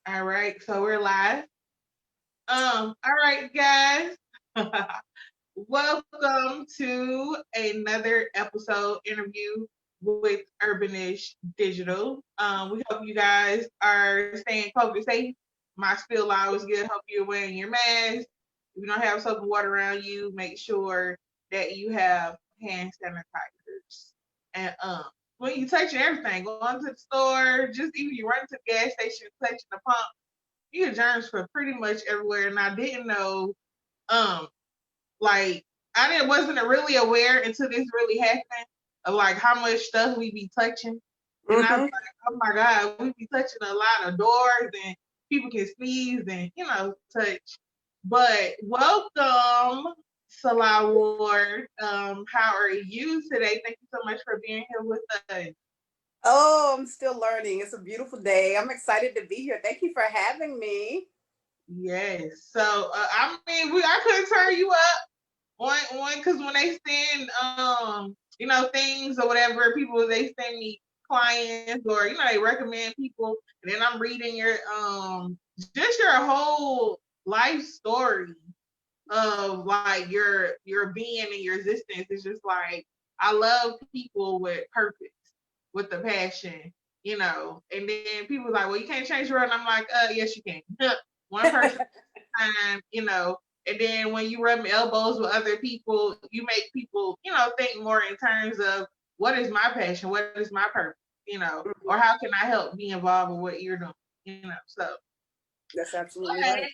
All right, so we're live. All right, guys. Welcome to another episode interview with Urbanish Digital. We hope you guys are staying COVID safe. My spill I always good. Hope you're wearing your mask. If you don't have soap and water around you, make sure that you have hand sanitizers. And when you touching everything, going to the store, just even you run to the gas station, touching the pump, you get germs for pretty much everywhere. And I didn't know, um, like wasn't really aware until this really happened of like how much stuff we be touching. And I was Mm-hmm. like, oh my God, we be touching a lot of doors and people can sneeze and, touch. But welcome, Nsleaa Ward. How are you today? Thank you so much for being here with us. Oh, I'm still learning. It's a beautiful day. I'm excited to be here. Thank you for having me. Yes. So I mean, I could turn you up one because when they send things or whatever, people they send me clients or they recommend people, and then I'm reading your just your whole life story of like your being and your existence. It's just like I love people with purpose, with the passion, and then people like, well, you can't change the world. And I'm like, yes, you can. One person at a time, and then when you rub elbows with other people, you make people, think more in terms of what is my passion, what is my purpose, or how can I help be involved with what you're doing. So That's absolutely but right.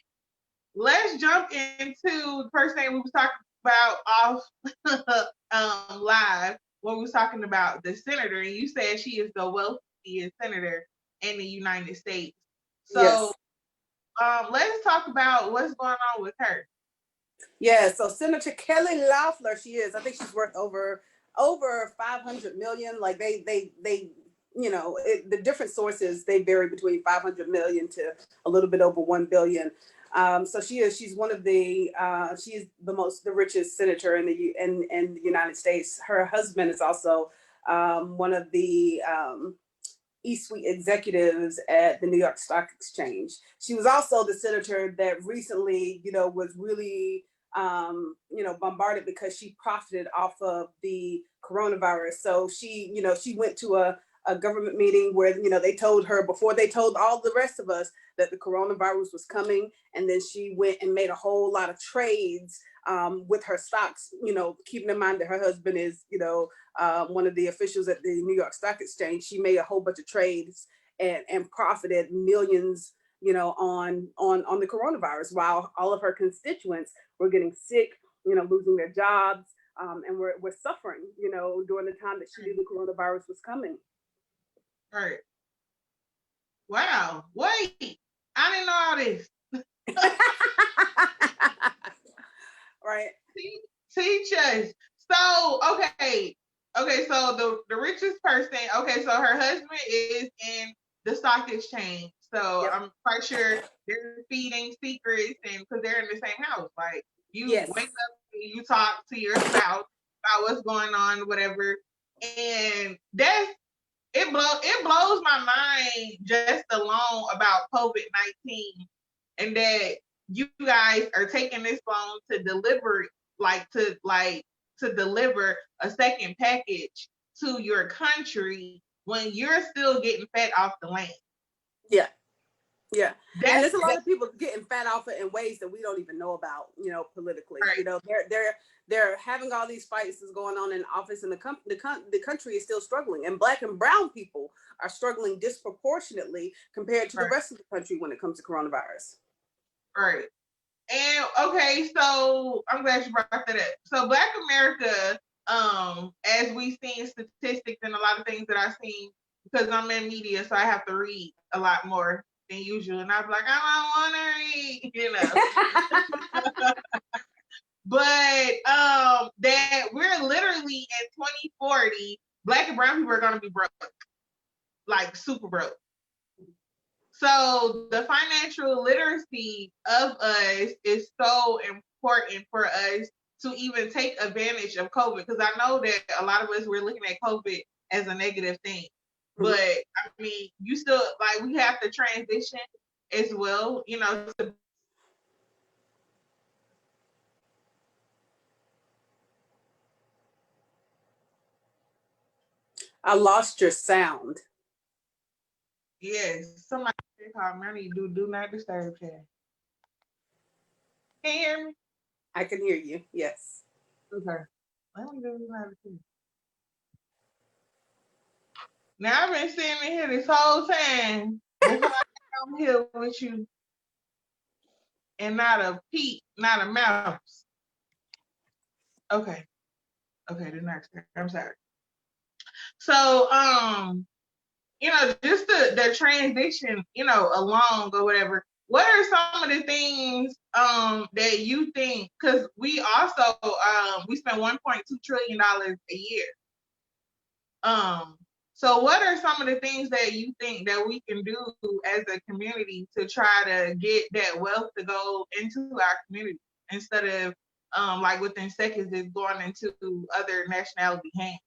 let's jump into the first thing we was talking about off live when we was talking about the senator, and you said she is the wealthiest senator in the United States. So Yes. let's talk about what's going on with her. Yeah. So Senator Kelly Loeffler, she is. I think she's worth over 500 million. Like they the different sources they vary between 500 million to a little bit over 1 billion. So she is. She's one of the. She's the richest senator in the United States. Her husband is also one of the E-suite executives at the New York Stock Exchange. She was also the senator that recently, was really, bombarded because she profited off of the coronavirus. So she went to a government meeting where, they told her before they told all the rest of us that the coronavirus was coming. And then she went and made a whole lot of trades with her stocks, keeping in mind that her husband is, one of the officials at the New York Stock Exchange. She made a whole bunch of trades and profited millions, on the coronavirus, while all of her constituents were getting sick, losing their jobs, and were suffering, during the time that she knew the coronavirus was coming. All right. Wow. Wait. I didn't know all this. Right. Teach us. So, okay. Okay, so the richest person, okay, so her husband is in the stock exchange. So Yep. I'm quite sure they're feeding secrets and because they're in the same house. Like you Yes. wake up and you talk to your spouse about what's going on, whatever. And it blows my mind just alone about COVID-19 and that you guys are taking this long to deliver to deliver a second package to your country when you're still getting fed off the land. Yeah. Yeah. And That's there's a lot that, of people getting fat off it in ways that we don't even know about, politically. right, They're having all these fights that's going on in office, and the country is still struggling. And Black and brown people are struggling disproportionately compared to the right, rest of the country when it comes to coronavirus. right. And okay, so I'm glad you brought that up. So Black America, as we've seen statistics and a lot of things that I've seen, because I'm in media, so I have to read a lot more than usual. And I was like, I don't want to read, But that we're literally in 2040, Black and brown people are gonna be broke, like super broke. So the financial literacy of us is so important for us to even take advantage of COVID. Because I know that a lot of us we're looking at COVID as a negative thing. But Mhm. I mean, you still like we have to transition. as well, you know. I lost your sound. Yes, somebody called me. I need to do not disturb chat. Can you hear me? I can hear you. Yes. Okay. Let me do not disturb. Now I've been sitting here this whole time before I come here with you, and not a peep, not a mouse. Okay. Okay, the next. I'm sorry. So, you know, just the transition, you know, along or whatever. What are some of the things that you think? Because we also we spend $1.2 trillion a year. Um, so what are some of the things that you think that we can do as a community to try to get that wealth to go into our community instead of like within seconds it's going into other nationality hands?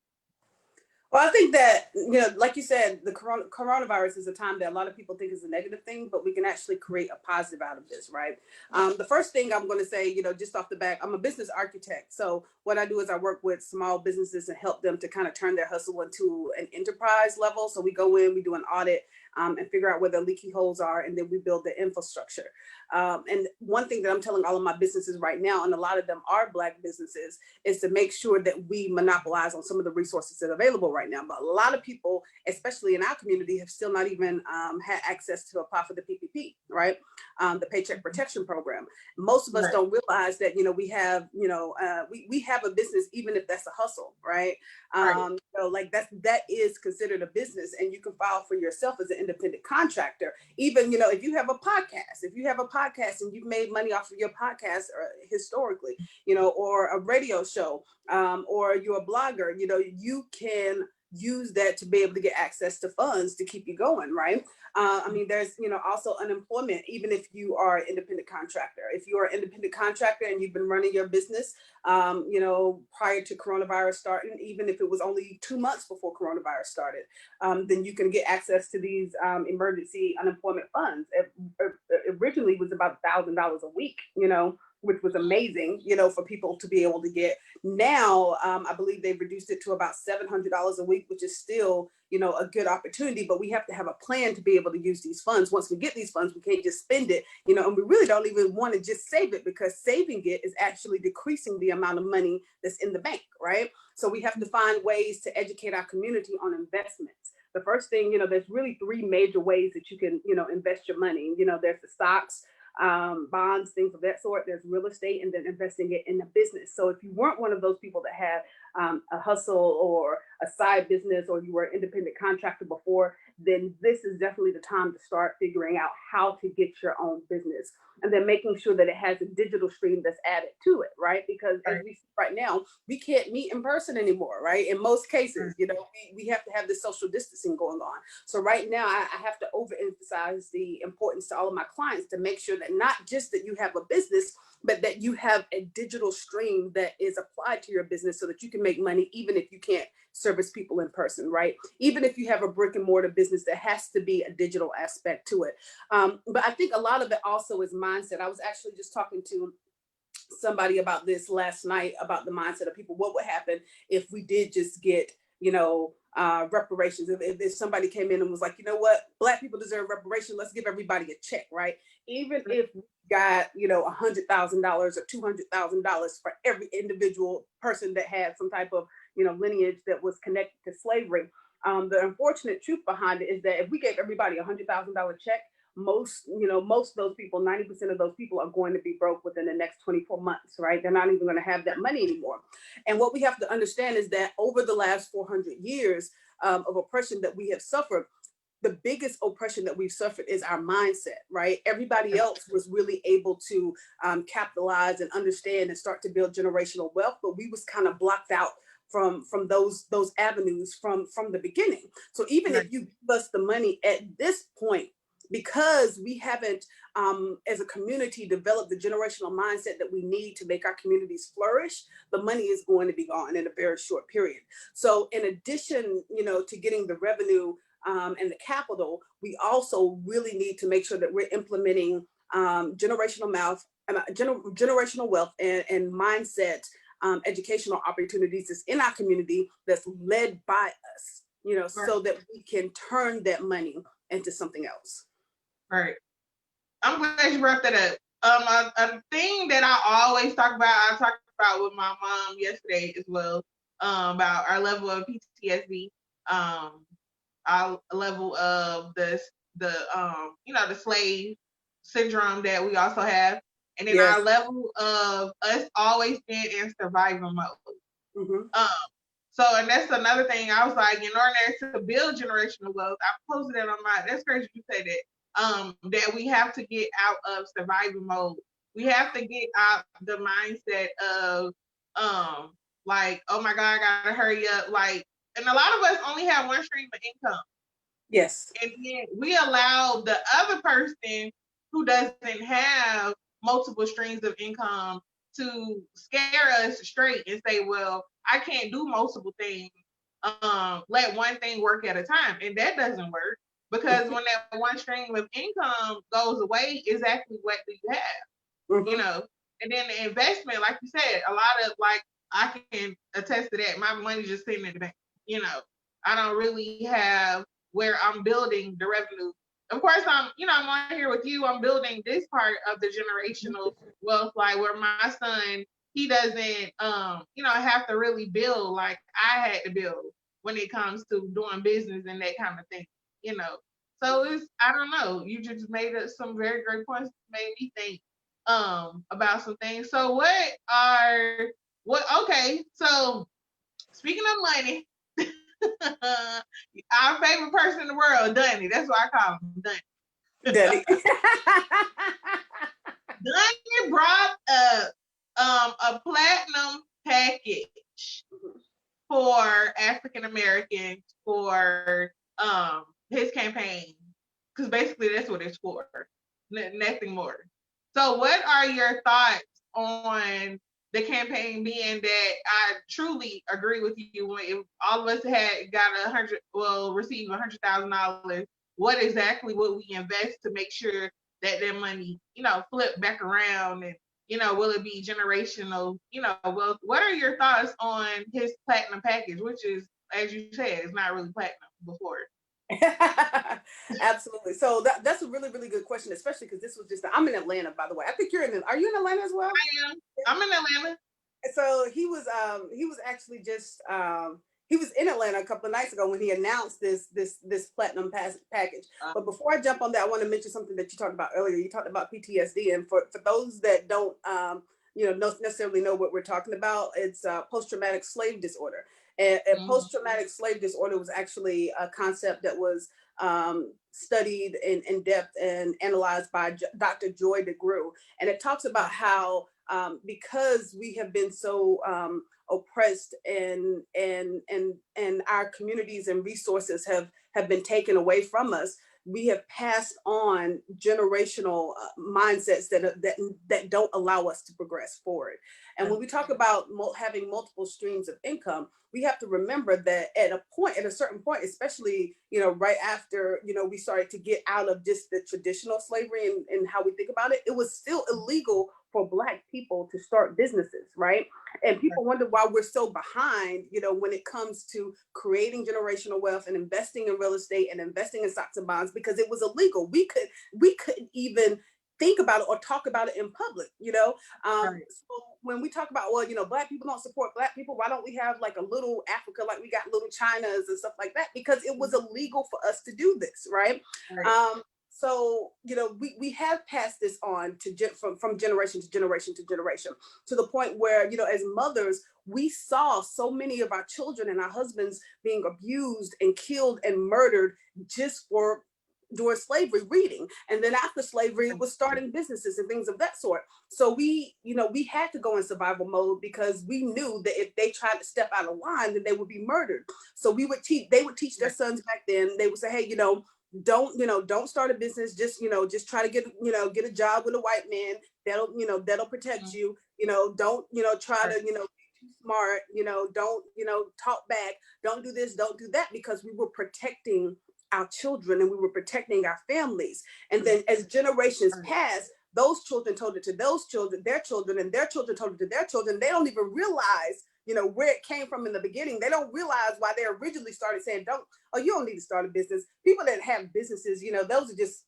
Well, I think that, you know, like you said, the coronavirus is a time that a lot of people think is a negative thing, but we can actually create a positive out of this, right? The first thing I'm going to say, you know, just off the back, I'm a business architect. So what I do is I work with small businesses and help them to kind of turn their hustle into an enterprise level. So we go in, we do an audit, and figure out where the leaky holes are, and then we build the infrastructure. And one thing that I'm telling all of my businesses right now, and a lot of them are Black businesses, is to make sure that we monopolize on some of the resources that are available right now. But a lot of people, especially in our community, have still not even had access to apply for the PPP, right? The Paycheck Protection Program. Most of us Right. don't realize that, you know, we have, you know, we have a business, even if that's a hustle, right? Right. So like that is considered a business, and you can file for yourself as an independent contractor. Even, you know, if you have a podcast and you've made money off of your podcast historically, you know, or a radio show, or you're a blogger, you know, you can use that to be able to get access to funds to keep you going, right? I mean, there's, you know, also unemployment, even if you are an independent contractor. If you are an independent contractor and you've been running your business, you know, prior to coronavirus starting, even if it was only 2 months before coronavirus started, then you can get access to these emergency unemployment funds. It originally was about $1,000 a week, you know, which was amazing, you know, for people to be able to get. Now, I believe they've reduced it to about $700 a week, which is still, you know, a good opportunity, but we have to have a plan to be able to use these funds. Once we get these funds, we can't just spend it, you know, and we really don't even want to just save it, because saving it is actually decreasing the amount of money that's in the bank, right? So we have to find ways to educate our community on investments. The first thing, you know, there's really 3 major ways that you can, you know, invest your money. You know, there's the stocks, bonds, things of that sort. There's real estate, and then investing it in a business. So if you weren't one of those people that had a hustle or a side business, or you were an independent contractor before, then this is definitely the time to start figuring out how to get your own business, and then making sure that it has a digital stream that's added to it, right? Because as we see right now, we can't meet in person anymore, right? In most cases, you know, we have to have this social distancing going on. So right now, I have to overemphasize the importance to all of my clients to make sure that not just that you have a business, but that you have a digital stream that is applied to your business so that you can make money even if you can't service people in person, right? Even if you have a brick and mortar business, there has to be a digital aspect to it. But I think a lot of it also is mindset. I was actually just talking to somebody about this last night, about the mindset of people. What would happen if we did just get, you know, reparations? If somebody came in and was like, you know what, Black people deserve reparation, let's give everybody a check, right? Even if we got, you know, $100,000 or $200,000 for every individual person that had some type of, you know, lineage that was connected to slavery. The unfortunate truth behind it is that if we gave everybody $100,000 check, most of those people, 90% of those people are going to be broke within the next 24 months, right? They're not even going to have that money anymore. And what we have to understand is that over the last 400 years of oppression that we have suffered, the biggest oppression that we've suffered is our mindset, right? Everybody else was really able to capitalize and understand and start to build generational wealth, but we was kind of blocked out from those avenues from the beginning. So even if you give us the money at this point, because we haven't, as a community, developed the generational mindset that we need to make our communities flourish, the money is going to be gone in a very short period. So in addition, you know, to getting the revenue and the capital, we also really need to make sure that we're implementing generational wealth and mindset, educational opportunities that's in our community that's led by us, Right. so that we can turn that money into something else. Right. I'm glad you brought that up. A thing that I always talk about, I talked about with my mom yesterday as well, about our level of PTSD, our level of the slave syndrome that we also have, and then Yes. our level of us always being in survival mode. Mm-hmm. So, and that's another thing. I was like, in order to build generational wealth, I posted it on my. That's crazy you say that. That we have to get out of survival mode. We have to get out the mindset of, like, oh my God, I gotta hurry up. Like, and a lot of us only have one stream of income. Yes. And then we allow the other person who doesn't have multiple streams of income to scare us straight and say, well, I can't do multiple things. Let one thing work at a time. And that doesn't work, because when that one stream of income goes away, exactly what do you have? Mm-hmm. And then the investment, like you said, a lot of, like, I can attest to that. My money's just sitting in the bank. I don't really have where I'm building the revenue. Of course, I'm on here with you. I'm building this part of the generational wealth, like where my son, he doesn't, have to really build like I had to build when it comes to doing business and that kind of thing. So I don't know. You just made some very great points, made me think about some things. So okay, so speaking of money, our favorite person in the world, Dunny. That's what I call him, Dunny. Daddy. Dunny brought a platinum package for African Americans for his campaign, because basically that's what it's for, nothing more. So, what are your thoughts on the campaign being that I truly agree with you? When if all of us had got receive $100,000, what exactly would we invest to make sure that money, flip back around, and will it be generational? Well, what are your thoughts on his platinum package, which is, as you said, is not really platinum before? Absolutely. So that's a really, really good question, especially because this was I'm in Atlanta, by the way. I think are you in Atlanta as well? I am. I'm in Atlanta. So he was actually just he was in Atlanta a couple of nights ago when he announced this platinum package. But before I jump on that, I want to mention something that you talked about earlier. You talked about PTSD, and for those that don't necessarily know what we're talking about, it's post-traumatic slave disorder. And post-traumatic slave disorder was actually a concept that was studied in depth and analyzed by Dr. Joy DeGruy, and it talks about how because we have been so oppressed and our communities and resources have been taken away from us, we have passed on generational mindsets that don't allow us to progress forward. And when we talk about having multiple streams of income, we have to remember that at a certain point, especially, right after, we started to get out of just the traditional slavery and how we think about it, it was still illegal for Black people to start businesses, right? And people wonder why we're so behind, when it comes to creating generational wealth and investing in real estate and investing in stocks and bonds, because it was illegal. We couldn't even think about it or talk about it in public, So when we talk about, Black people don't support Black people, why don't we have like a little Africa, like we got little Chinas and stuff like that? Because it was illegal for us to do this, right? So, we have passed this on from generation to generation to generation, to the point where, as mothers, we saw so many of our children and our husbands being abused and killed and murdered just for during slavery reading. And then after slavery, it was starting businesses and things of that sort. So we had to go in survival mode because we knew that if they tried to step out of line, then they would be murdered. So they would teach their sons back then. They would say, hey, don't start a business. Just try to get a job with a white man. That'll protect you. Don't, try to, be too smart. Don't, talk back. Don't do this, don't do that, because we were protecting our children and we were protecting our families. And then as generations passed, those children told it to those children, and their children told it to their children. They don't even realize, where it came from in the beginning. They don't realize why they originally started saying, you don't need to start a business. People that have businesses, those are just,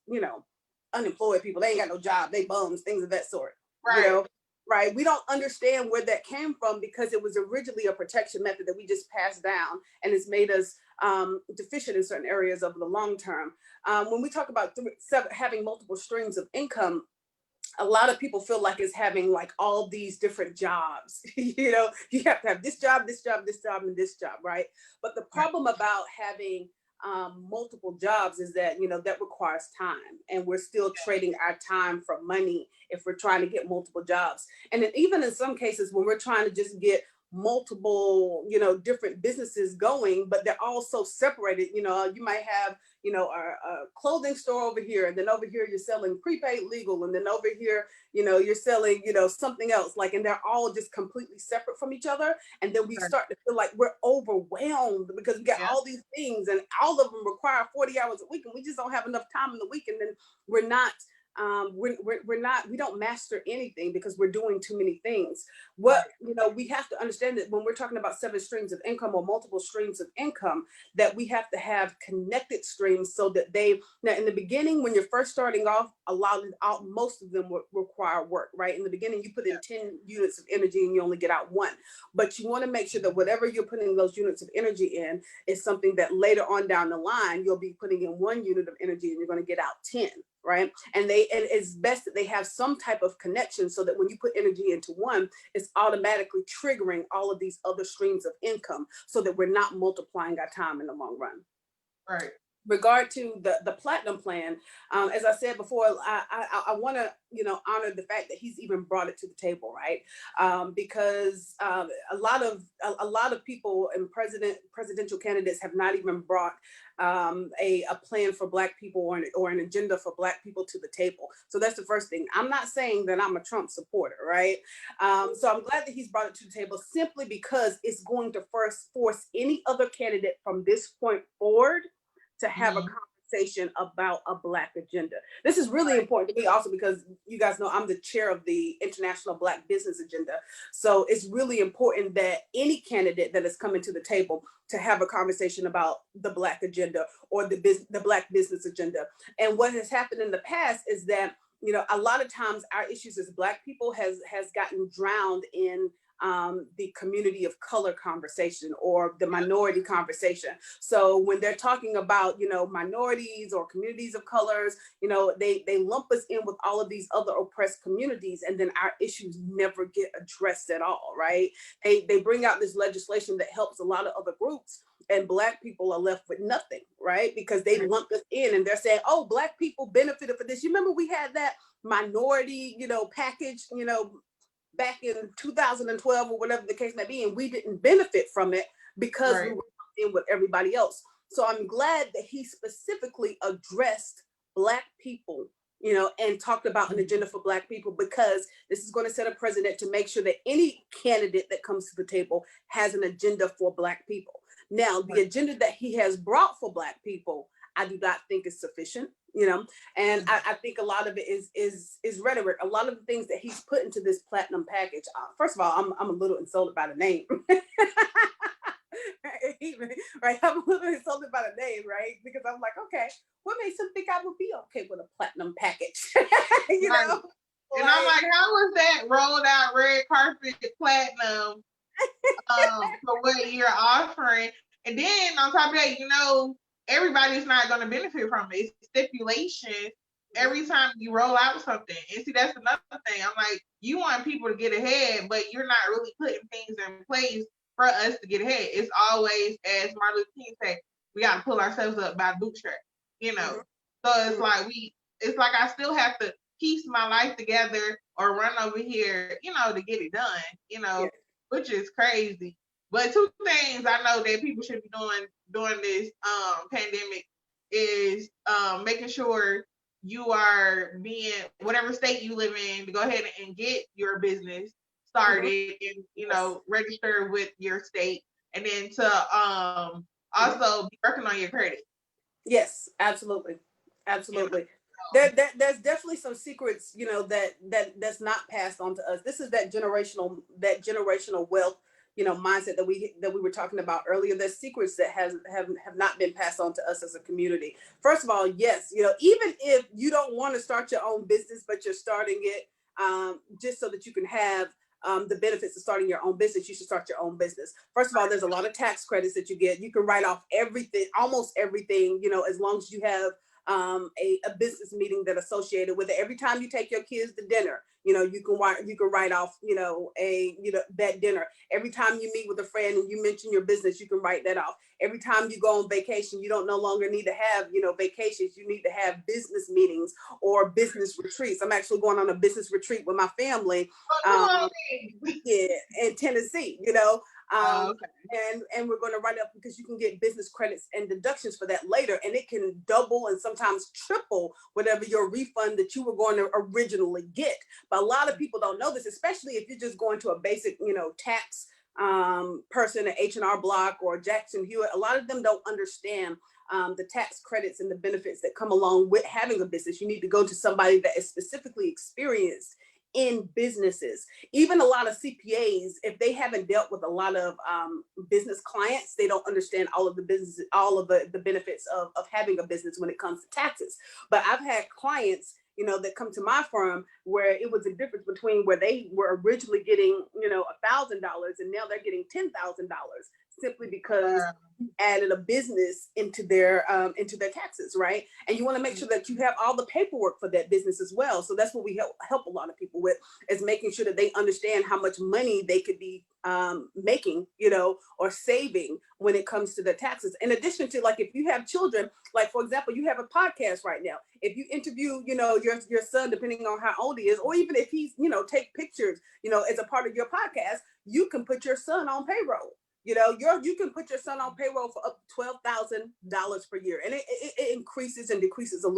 unemployed people. They ain't got no job. They bums, things of that sort. Right. Right. We don't understand where that came from because it was originally a protection method that we just passed down, and it's made us deficient in certain areas over the long term. When we talk about having multiple streams of income, a lot of people feel like it's having like all these different jobs. You have to have this job, this job, this job, and this job, right? But the problem about having multiple jobs is that that requires time, and we're still trading our time for money if we're trying to get multiple jobs. And then even in some cases when we're trying to just get multiple different businesses going, but they're all so separated. You might have a clothing store over here, and then over here you're selling prepaid legal, and then over here you're selling something else, like, and they're all just completely separate from each other. And then we start to feel like we're overwhelmed because we got all these things, and all of them require 40 hours a week, and we just don't have enough time in the week. And then we don't master anything because we're doing too many things. We have to understand that when we're talking about 7 streams of income or multiple streams of income, that we have to have connected streams, so that now in the beginning, when you're first starting off, most of them require work, right? In the beginning, you put in 10 units of energy and you only get out 1, but you want to make sure that whatever you're putting those units of energy in is something that later on down the line, you'll be putting in 1 unit of energy and you're going to get out 10. Right. And it's best that they have some type of connection, so that when you put energy into one, it's automatically triggering all of these other streams of income, so that we're not multiplying our time in the long run. Right. Regard to the platinum plan, as I said before, I want to honor the fact that he's even brought it to the table, right? Because a lot of people and presidential candidates have not even brought a plan for Black people or an agenda for Black people to the table. So that's the first thing. I'm not saying that I'm a Trump supporter, right? So I'm glad that he's brought it to the table, simply because it's going to first force any other candidate from this point forward to have a conversation about a Black agenda. This is really important to me also because you guys know I'm the chair of the International Black Business Agenda. So it's really important that any candidate that is coming to the table to have a conversation about the Black agenda or the Black business agenda. And what has happened in the past is that, a lot of times our issues as Black people has gotten drowned in the community of color conversation or the minority conversation. So when they're talking about, minorities or communities of colors, they lump us in with all of these other oppressed communities, and then our issues never get addressed at all, right? They bring out this legislation that helps a lot of other groups, and Black people are left with nothing, right? Because they lump us in, and they're saying, oh, Black people benefited for this. You remember we had that minority, package, back in 2012 or whatever the case may be, and we didn't benefit from it because we were in with everybody else. So I'm glad that he specifically addressed Black people, and talked about an agenda for Black people, because this is going to set a precedent to make sure that any candidate that comes to the table has an agenda for Black people. Now, the agenda that he has brought for Black people, I do not think is sufficient, and I think a lot of it is rhetoric. A lot of the things that he's put into this platinum package. First of all, I'm a little insulted by the name. Right, I'm a little insulted by the name, right? Because I'm like, okay, what makes him think I would be okay with a platinum package? you know? And I'm like, how was that rolled out red carpet platinum for what you're offering? And then on top of that, everybody's not going to benefit from it. It's stipulation every time you roll out something. And see, that's another thing. I'm like, you want people to get ahead, but you're not really putting things in place for us to get ahead. It's always, as Martin Luther King said, we got to pull ourselves up by the bootstrap, So it's like I still have to piece my life together or run over here, to get it done, which is crazy. But 2 things I know that people should be doing during this pandemic is making sure you are being, whatever state you live in, to go ahead and get your business started and register with your state, and then to also be working on your credit. Yes, absolutely, You absolutely. know. There's definitely some secrets, that's not passed on to us. This is that generational wealth, mindset that we were talking about earlier. There's secrets that have not been passed on to us as a community. First of all, yes, even if you don't want to start your own business, but you're starting it, just so that you can have the benefits of starting your own business, you should start your own business. First of all, there's a lot of tax credits that you get. You can write off everything, almost everything, as long as you have a business meeting that associated with it. Every time you take your kids to dinner, you can write off, that dinner. Every time you meet with a friend and you mention your business, you can write that off. Every time you go on vacation, you don't no longer need to have, vacations. You need to have business meetings or business retreats. I'm actually going on a business retreat with my family, Come um, on, yeah, in Tennessee, oh, um, okay. and we're going to write up because you can get business credits and deductions for that later, and it can double and sometimes triple whatever your refund that you were going to originally get. But a lot of people don't know this, especially if you're just going to a basic, tax person at H&R Block or Jackson Hewitt. A lot of them don't understand the tax credits and the benefits that come along with having a business. You need to go to somebody that is specifically experienced in businesses. Even a lot of CPAs, if they haven't dealt with a lot of business clients, they don't understand all of the business, all of the benefits of having a business when it comes to taxes. But I've had clients, that come to my firm where it was a difference between where they were originally getting, $1,000 and now they're getting $10,000 simply because Wow. added a business into their taxes, right? And you want to make sure that you have all the paperwork for that business as well. So that's what we help a lot of people with, is making sure that they understand how much money they could be making, or saving when it comes to their taxes. In addition to, like, if you have children, like for example, you have a podcast right now. If you interview, your son, depending on how old he is, or even if he's, take pictures, as a part of your podcast, you can put your son on payroll. You can put your son on payroll for up to $12,000 per year, and it increases and decreases Right.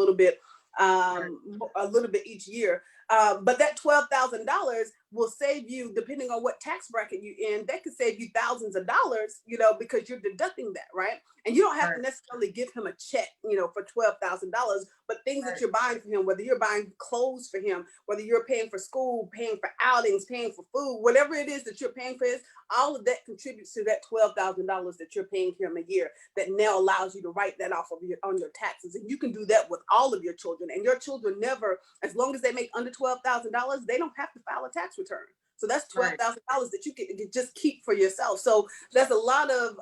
a little bit each year. But that $12,000 will save you, depending on what tax bracket you're in. That could save you thousands of dollars, because you're deducting that, right? And you don't have to Right. necessarily give him a check, for $12,000, but things that Right. you're buying for him, whether you're buying clothes for him, whether you're paying for school, paying for outings, paying for food, whatever it is that you're paying for, all of that contributes to that $12,000 that you're paying him a year. That now allows you to write that off on your taxes, and you can do that with all of your children. And your children never, as long as they make under $12,000, they don't have to file a tax return. So that's Right. $12,000 that you can just keep for yourself. So there's a lot of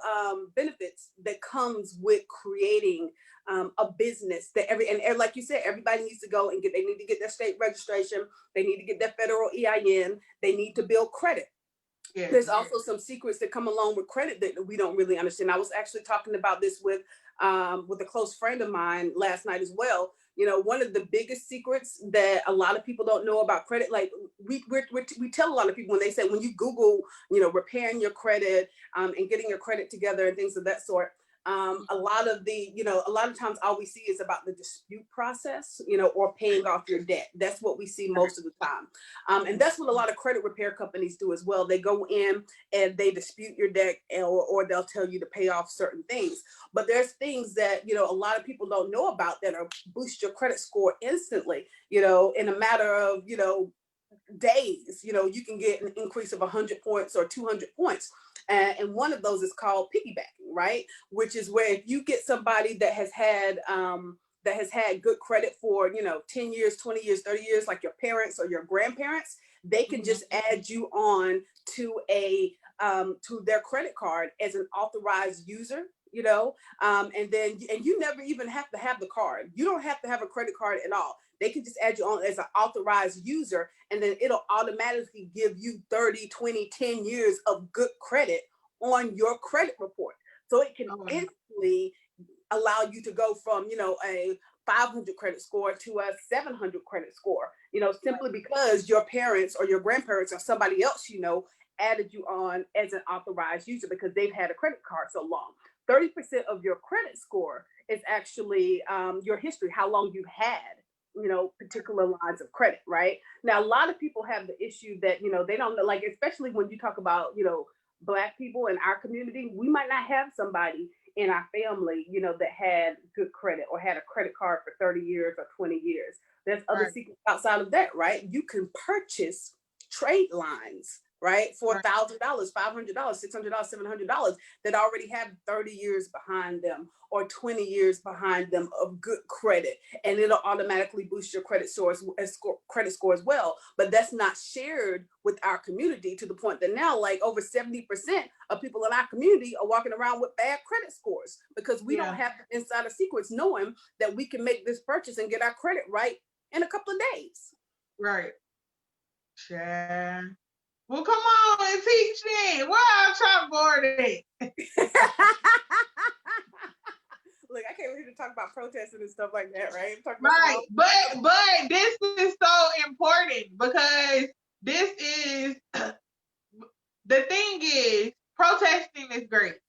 benefits that comes with creating a business that and like you said, everybody needs to go and they need to get their state registration. They need to get their federal EIN. They need to build credit. Yes. There's also some secrets that come along with credit that we don't really understand. I was actually talking about this with a close friend of mine last night as well. One of the biggest secrets that a lot of people don't know about credit, like we tell a lot of people when they say, when you Google, repairing your credit, and getting your credit together and things of that sort. A lot of times all we see is about the dispute process, or paying off your debt. That's what we see Right. most of the time. And that's what a lot of credit repair companies do as well. They go in and they dispute your debt, or they'll tell you to pay off certain things. But there's things that, a lot of people don't know about that are boost your credit score instantly, in a matter of, days. You can get an increase of 100 points or 200 points. And one of those is called piggybacking, right? Which is where if you get somebody that has had good credit for 10 years, 20 years, 30 years, like your parents or your grandparents, they can Mhm. just add you on to their credit card as an authorized user. And you never even have to have the card. You don't have to have a credit card at all. They can just add you on as an authorized user, and then it'll automatically give you 30, 20, 10 years of good credit on your credit report. So it can Oh, instantly allow you to go from, a 500 credit score to a 700 credit score, simply because your parents or your grandparents or somebody else, added you on as an authorized user because they've had a credit card so long. 30% of your credit score is actually your history, how long you had, particular lines of credit, right? Now, a lot of people have the issue that, they don't know, like, especially when you talk about, Black people in our community, we might not have somebody in our family, you know, that had good credit or had a credit card for 30 years or 20 years. There's other Right. secrets outside of that, right? You can purchase trade lines, right, for Right. $1,000, $500, $600, $700 that already have 30 years behind them or 20 years behind them of good credit, and it'll automatically boost your credit credit score as well. But that's not shared with our community, to the point that now, like, over 70% of people in our community are walking around with bad credit scores because we don't Yeah. have the insider secrets, knowing that we can make this purchase and get our credit right in a couple of days. Right. Yeah. Well, come on and teach me. Where our chalkboard at? Look, I can't wait to talk about protesting and stuff like that, right? Talk about Right. But this is so important because this is the thing is protesting is great.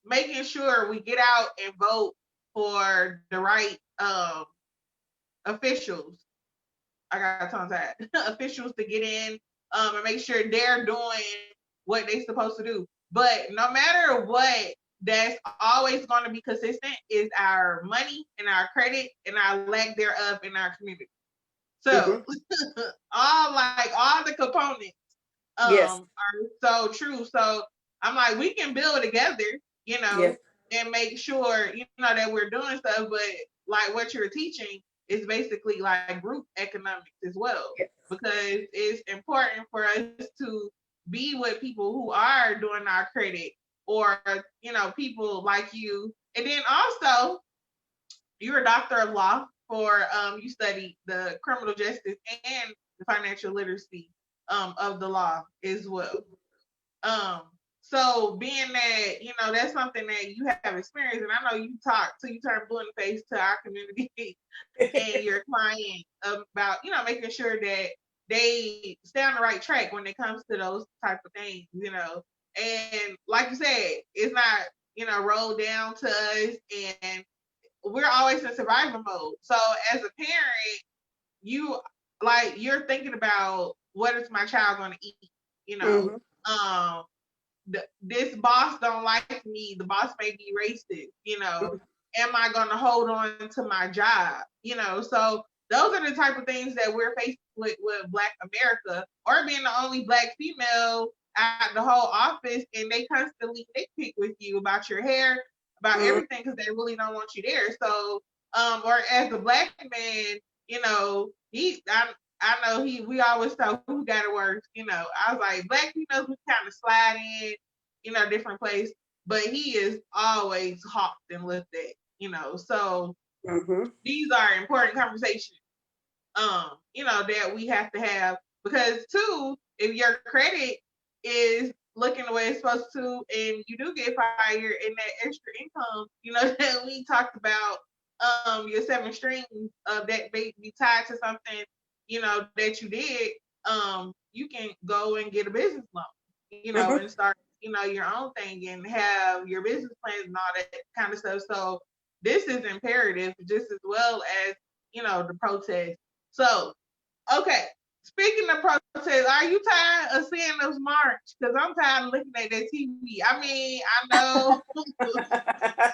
Making sure we get out and vote for the right officials. I got tongue tied. Officials to get in and make sure they're doing what they're supposed to do. But no matter what, that's always going to be consistent is our money and our credit and our lack thereof in our community. So all the components yes, are so true. So I'm like, we can build together, you know, yes, and make sure, you know, that we're doing stuff. But like what you're teaching is basically like group economics as well, yes. because it's important for us to be with people who are doing our credit, or, you know, people like you. And then also, you're a doctor of law for you studied the criminal justice and the financial literacy of the law as well. Um, so being that, you know, that's something that you have experience, and I know you talk till you turn blue in the face to our community and your client about, you know, making sure that they stay on the right track when it comes to those type of things, you know. And like you said, it's not, you know, rolled down to us, and we're always in survival mode. So as a parent, you're thinking about, what is my child going to eat? You know, um, this boss don't like me. The boss may be racist. You know, am I going to hold on to my job? You know, so those are the type of things that we're faced with Black America, or being the only Black female at the whole office, and they constantly nitpick with you about your hair, about everything, because they really don't want you there. So, or as a Black man, you know, I know we always talk who got it worse. You know, I was like, Black females, we kind of slide in, you know, different place, but he is always hawked and looked at, you know. So these are important conversations, you know, that we have to have, because too, if your credit is looking the way it's supposed to, and you do get fired, and that extra income, you know, that we talked about, your 7 strings of that may be tied to something, you know, that you did, you can go and get a business loan, you know, and start, you know, your own thing and have your business plans and all that kind of stuff. So this is imperative just as well as, you know, the protest. So, okay, speaking of protests, are you tired of seeing those march? Because I'm tired of looking at that TV. I mean, I know,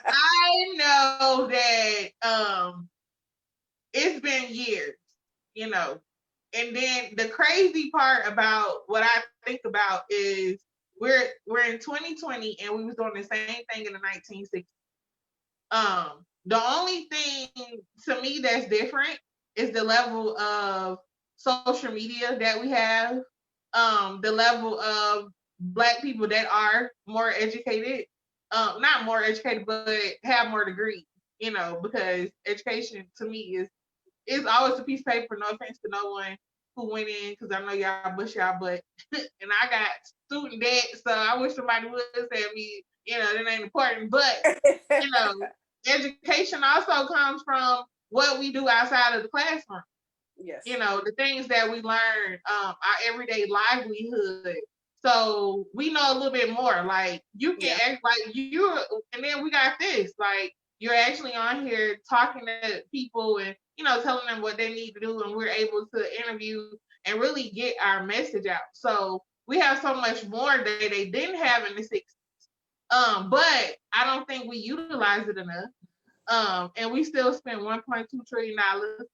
I know that it's been years, you know. And then the crazy part about what I think about is we're in 2020, and we was doing the same thing in the 1960s. The only thing to me that's different is the level of social media that we have, the level of Black people that are more educated, not more educated, but have more degrees, you know, because education to me is always a piece of paper. No offense to no one who went in, because I know y'all bust y'all butt, and I got student debt, so I wish somebody would say me, you know, that ain't important, but you know, education also comes from what we do outside of the classroom. Yes. You know, the things that we learn, our everyday livelihood. So we know a little bit more. Like you can act like you, and then we got this. Like you're actually on here talking to people, and you know, telling them what they need to do, and we're able to interview and really get our message out. So we have so much more that they didn't have in the 60s. But I don't think we utilize it enough. And we still spend $1.2 trillion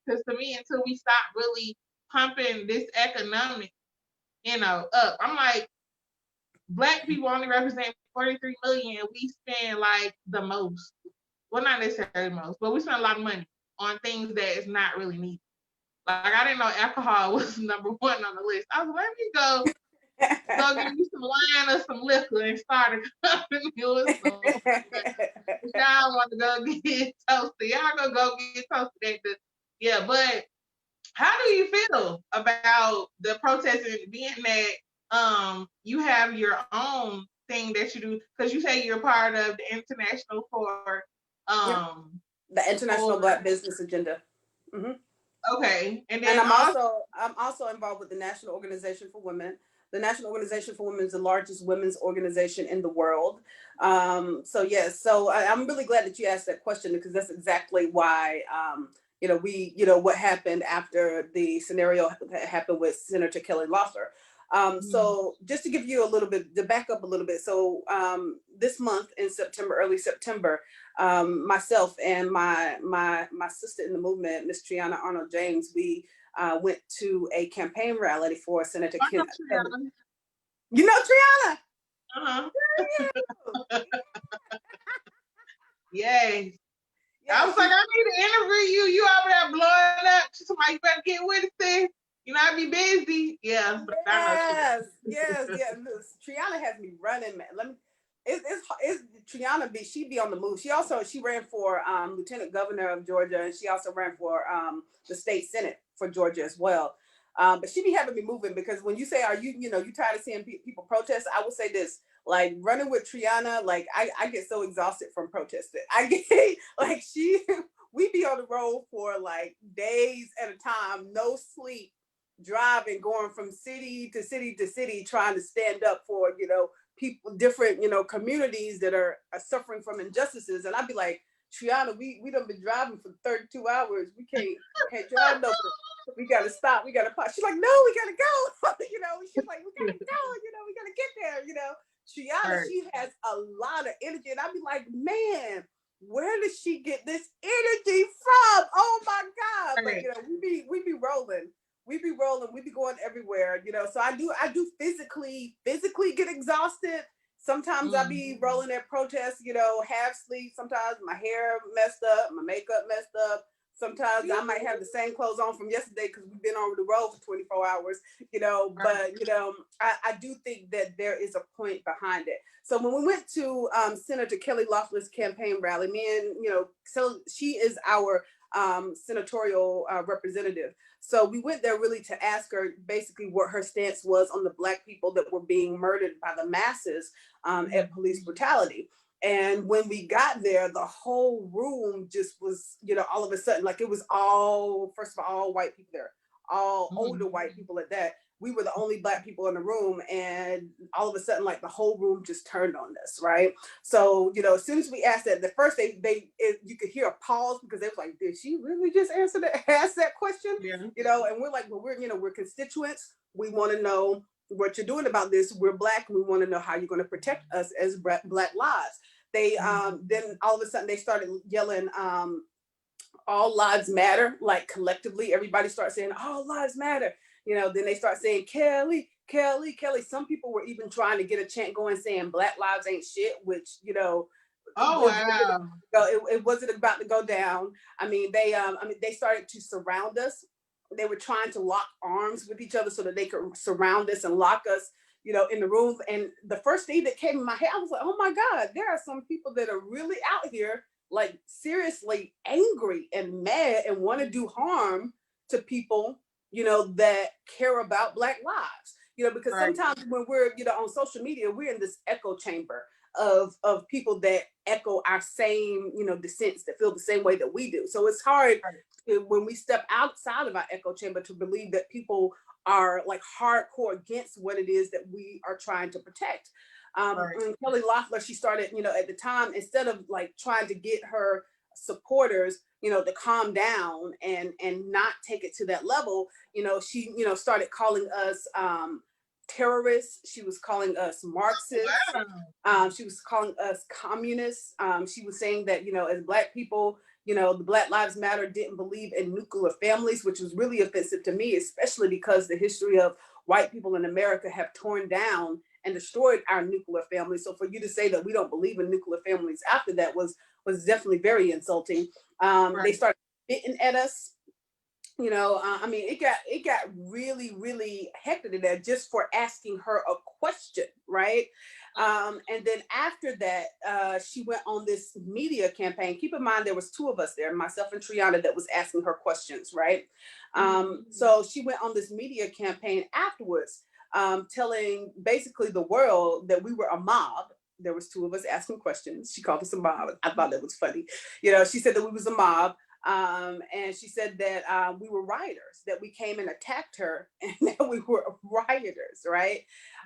because to me, until we stop really pumping this economic, up, I'm like, Black people only represent 43 million, and we spend like the most. Well, not necessarily most, but we spend a lot of money on things that is not really needed. Like I didn't know alcohol was number one on the list. I was like, let me go get me some wine or some liquor and start a company with some. Y'all want to go get toasted. Y'all gonna go get toasted. Yeah, but how do you feel about the protesting being that you have your own thing that you do? Because you say you're part of the international for Yep. The International Black Business Agenda. Mm-hmm. Okay, and I'm also involved with the National Organization for Women. The National Organization for Women is the largest women's organization in the world. So yes, so I'm really glad that you asked that question, because that's exactly why what happened after the scenario that happened with Senator Kelly Loeffler. So just to give you a little bit, to back up a little bit. So this month in September, early September, myself and my sister in the movement, Miss Triana Arnold James, we went to a campaign rally for Senator Ken. You know Triana? Uh-huh. Yes. Yeah, I was like, I need to interview you. You over there blowing up. Somebody, you better get with it, sis. I be busy. Yeah. Yes. Triana has me running, man. It's Triana she be on the move. She ran for Lieutenant Governor of Georgia, and she also ran for the state Senate for Georgia as well. But she be having me moving, because when you say, are you tired of seeing people protest? I will say this, like running with Triana, like I get so exhausted from protesting. I get like we be on the road for like days at a time, no sleep, driving, going from city to city to city, trying to stand up for, people, different, communities that are suffering from injustices. And I'd be like, Triana, we done been driving for 32 hours. We can't drive no. We gotta stop. We gotta pause. She's like, no, we gotta go. She's like, we gotta go. We gotta get there. Triana, she has a lot of energy, and I'd be like, man, where does she get this energy from? Oh my God! But we be rolling. We be rolling. We be going everywhere. So I do physically get exhausted. Sometimes I be rolling at protests. Half sleep. Sometimes my hair messed up, my makeup messed up. Sometimes I might have the same clothes on from yesterday because we've been on the road for 24 hours, but, I do think that there is a point behind it. So when we went to Senator Kelly Loeffler's campaign rally, so she is our senatorial representative. So we went there really to ask her basically what her stance was on the Black people that were being murdered by the masses at police brutality. And when we got there, the whole room just was, all of a sudden, like it was first of all white people there, all older white people at that. We were the only Black people in the room, and all of a sudden, like the whole room just turned on us, right? So, as soon as we asked that, the first you could hear a pause, because they was like, did she really just ask that question? Yeah. And we're like, well, we're constituents. We want to know what you're doing about this. We're Black. We want to know how you're going to protect us as Black lives. They then all of a sudden they started yelling, all lives matter, like collectively everybody started saying all lives matter. Then they start saying Kelly. Some people were even trying to get a chant going saying Black lives ain't shit, which oh wow, it wasn't about to go down. They started to surround us. They were trying to lock arms with each other so that they could surround us and lock us, in the room. And the first thing that came in my head, I was like, oh my God, there are some people that are really out here, like seriously angry and mad and want to do harm to people, that care about Black lives. Because sometimes when we're, on social media, we're in this echo chamber of people that echo our same, dissents, that feel the same way that we do. So it's hard when we step outside of our echo chamber to believe that people are like hardcore against what it is that we are trying to protect. And Kelly Loeffler, she started, at the time, instead of like trying to get her supporters, to calm down and not take it to that level, she, started calling us terrorists. She was calling us Marxists. Wow. She was calling us communists. She was saying that, as Black people, the Black Lives Matter didn't believe in nuclear families, which was really offensive to me, especially because the history of white people in America have torn down and destroyed our nuclear families. So for you to say that we don't believe in nuclear families after that was definitely very insulting. They Right. started spitting at us. I mean, it got really, really hectic in there just for asking her a question, right? And then after that, she went on this media campaign. Keep in mind, there was two of us there, myself and Triana, that was asking her questions, right? So she went on this media campaign afterwards, telling basically the world that we were a mob. There was two of us asking questions. She called us a mob. I thought that was funny. She said that we was a mob. And she said that we were rioters, that we came and attacked her, and that we were rioters, right?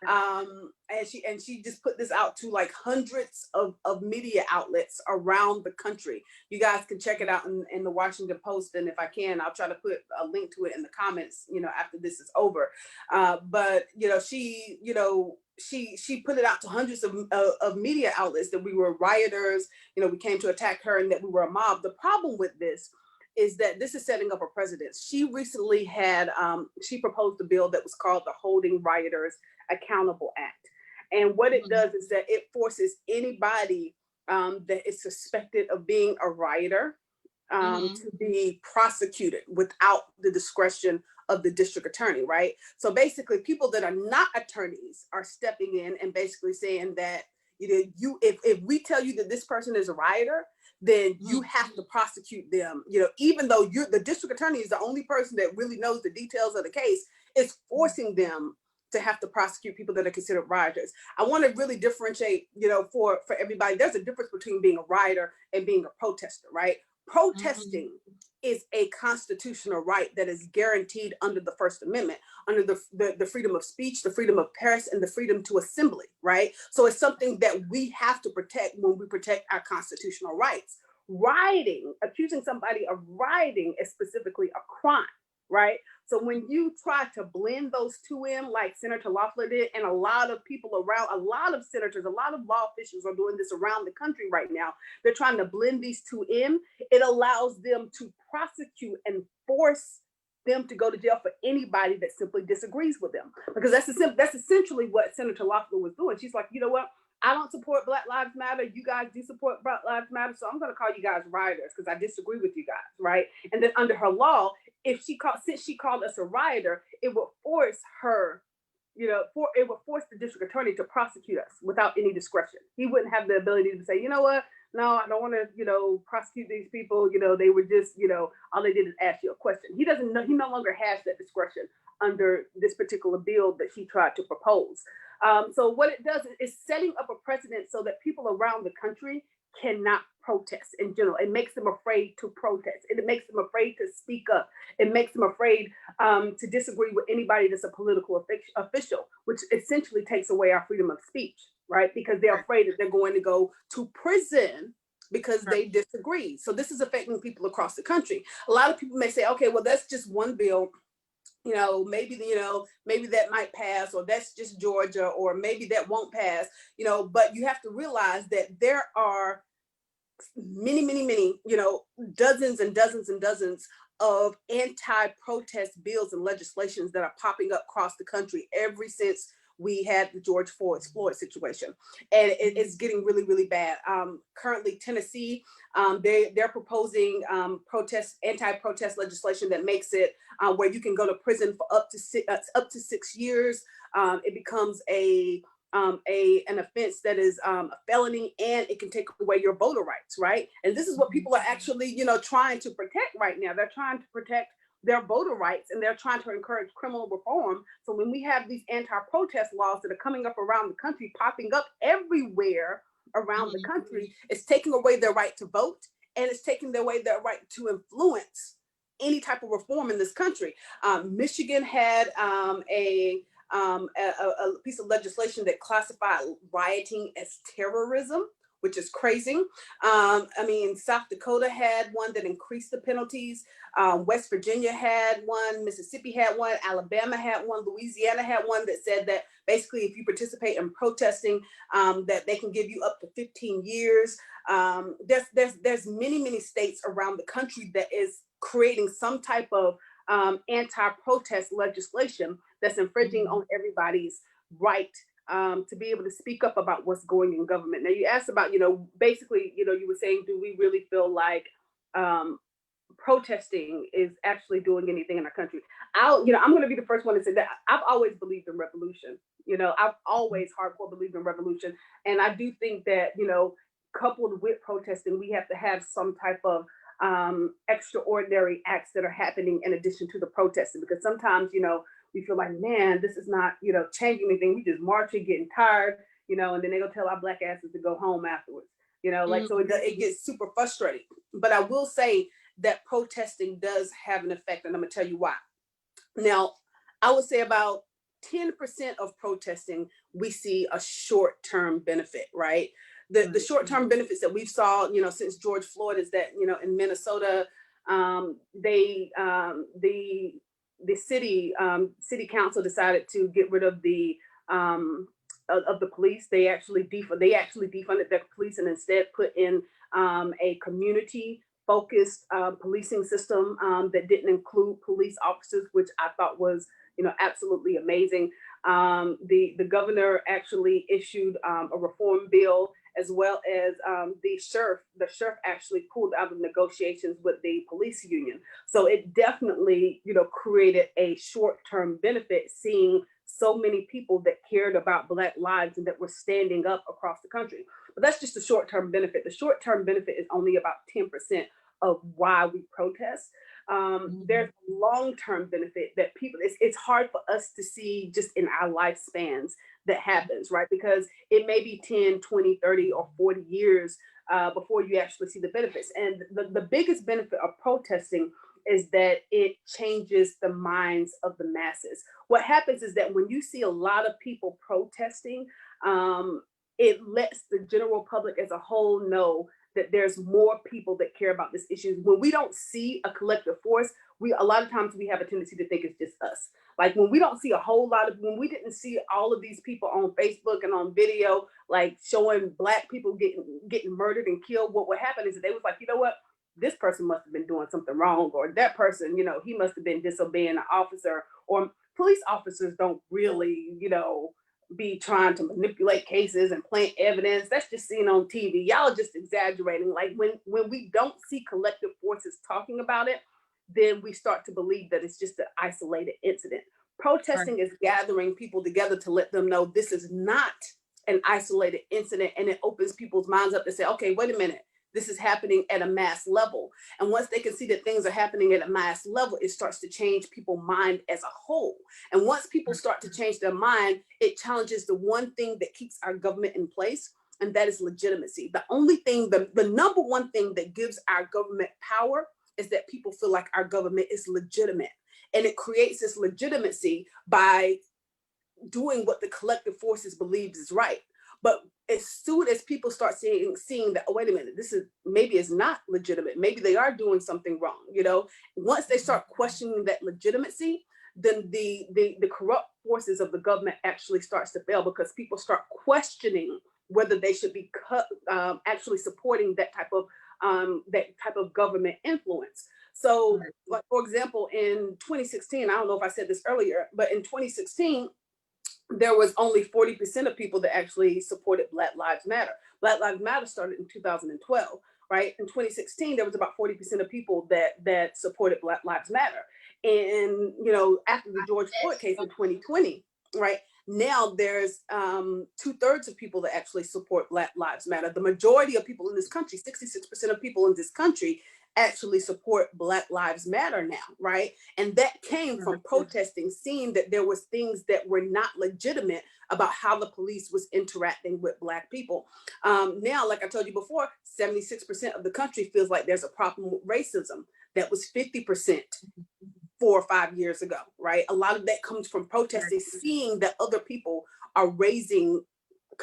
And she just put this out to like hundreds of media outlets around the country. You guys can check it out in the Washington Post, and if I can, I'll try to put a link to it in the comments, after this is over. But she put it out to hundreds of media outlets that we were rioters, we came to attack her, and that we were a mob. The problem with this is that this is setting up a precedent. She recently had, she proposed a bill that was called the Holding Rioters Accountable Act. And what it does is that it forces anybody that is suspected of being a rioter to be prosecuted without the discretion of the district attorney, right? So basically, people that are not attorneys are stepping in and basically saying that, if we tell you that this person is a rioter, then you have to prosecute them. Even though the district attorney is the only person that really knows the details of the case, it's forcing them to have to prosecute people that are considered rioters. I want to really differentiate, for everybody. There's a difference between being a rioter and being a protester, right? Protesting is a constitutional right that is guaranteed under the First Amendment, under the freedom of speech, the freedom of press, and the freedom to assembly, right? So it's something that we have to protect when we protect our constitutional rights. Rioting, accusing somebody of rioting, is specifically a crime, right? So when you try to blend those two in, like Senator Loeffler did, and a lot of people around, a lot of senators, a lot of law officials are doing this around the country right now. They're trying to blend these two in. It allows them to prosecute and force them to go to jail for anybody that simply disagrees with them. Because that's essentially what Senator Loeffler was doing. She's like, you know what? I don't support Black Lives Matter. You guys do support Black Lives Matter. So I'm going to call you guys rioters because I disagree with you guys, right? And then under her law, since she called us a rioter, it would force her, it would force the district attorney to prosecute us without any discretion. He wouldn't have the ability to say, you know what? No, I don't want to, prosecute these people. They were just, all they did is ask you a question. He doesn't know. He no longer has that discretion under this particular bill that she tried to propose. So what it does is setting up a precedent so that people around the country cannot protest in general. It makes them afraid to protest. It makes them afraid to speak up. It makes them afraid to disagree with anybody that's a political official, which essentially takes away our freedom of speech, right? Because they're afraid that they're going to go to prison because they disagree. So this is affecting people across the country. A lot of people may say, okay, well, that's just one bill. Maybe that might pass, or that's just Georgia, or maybe that won't pass, but you have to realize that there are many, dozens and dozens and dozens of anti-protest bills and legislations that are popping up across the country ever since we had the George Floyd situation, and it's getting really, really bad. Currently, Tennessee, they're proposing anti-protest legislation that makes it where you can go to prison for up to 6 years. It becomes an offense that is a felony, and it can take away your voter rights, right? And this is what people are actually, trying to protect right now. They're trying to protect their voter rights, and they're trying to encourage criminal reform. So when we have these anti-protest laws that are coming up around the country, popping up everywhere around the country, it's taking away their right to vote, and it's taking away their right to influence any type of reform in this country. Michigan had a piece of legislation that classified rioting as terrorism, which is crazy. I mean, South Dakota had one that increased the penalties. West Virginia had one, Mississippi had one, Alabama had one, Louisiana had one that said that basically if you participate in protesting, that they can give you up to 15 years. There's many states around the country that is creating some type of anti-protest legislation that's infringing on everybody's right to be able to speak up about what's going in government. Now you asked about, basically, you were saying, do we really feel like protesting is actually doing anything in our country? I'm going to be the first one to say that I've always believed in revolution. I've always hardcore believed in revolution. And I do think that, coupled with protesting, we have to have some type of extraordinary acts that are happening in addition to the protesting, because sometimes, we feel like, man, this is not, changing anything. We just marching, getting tired, and then they go tell our black asses to go home afterwards, so it gets super frustrating. But I will say that protesting does have an effect, and I'm gonna tell you why. Now, I would say about 10% of protesting, we see a short-term benefit, right? The short-term benefits that we've saw, since George Floyd is that, in Minnesota, the city council decided to get rid of the police. They actually defunded their police and instead put in a community-focused policing system that didn't include police officers, which I thought was absolutely amazing. The governor actually issued a reform bill, as well as the sheriff actually pulled out of negotiations with the police union. So it definitely, created a short-term benefit, seeing so many people that cared about Black lives and that were standing up across the country. But that's just a short-term benefit. The short-term benefit is only about 10% of why we protest. There's a long-term benefit that people, it's hard for us to see just in our lifespans that happens, right? Because it may be 10, 20, 30, or 40 years before you actually see the benefits. And the biggest benefit of protesting is that it changes the minds of the masses. What happens is that when you see a lot of people protesting, it lets the general public as a whole know that there's more people that care about this issue. When we don't see a collective force, a lot of times we have a tendency to think it's just us. Like when we don't see when we didn't see all of these people on Facebook and on video, like showing Black people getting murdered and killed, what would happen is that they was like, you know what? This person must have been doing something wrong, or that person, he must have been disobeying an officer, or police officers don't really, be trying to manipulate cases and plant evidence. That's just seen on TV. Y'all are just exaggerating. Like when we don't see collective forces talking about it, then we start to believe that it's just an isolated incident. Protesting is gathering people together to let them know this is not an isolated incident, and it opens people's minds up to say, okay, wait a minute, this is happening at a mass level. And once they can see that things are happening at a mass level, it starts to change people's mind as a whole. And once people start to change their mind, it challenges the one thing that keeps our government in place, and that is legitimacy. The only thing, the number one thing that gives our government power is that people feel like our government is legitimate. And it creates this legitimacy by doing what the collective forces believes is right. But as soon as people start seeing that, oh, wait a minute, maybe it's not legitimate. Maybe they are doing something wrong. Once they start questioning that legitimacy, then the corrupt forces of the government actually starts to fail, because people start questioning whether they should be actually supporting that type of government influence. So, like, for example, in 2016, I don't know if I said this earlier, but in 2016, there was only 40% of people that actually supported Black Lives Matter. Black Lives Matter started in 2012, right? In 2016, there was about 40% of people that supported Black Lives Matter. And, after the George Floyd case in 2020, right? Now there's 2/3 of people that actually support Black Lives Matter. The majority of people in this country, 66% of people in this country, actually support Black Lives Matter now, right? And that came from protesting, seeing that there was things that were not legitimate about how the police was interacting with Black people. Now, like I told you before, 76% of the country feels like there's a problem with racism. That was 50% 4 or 5 years ago, right? A lot of that comes from protesting, seeing that other people are raising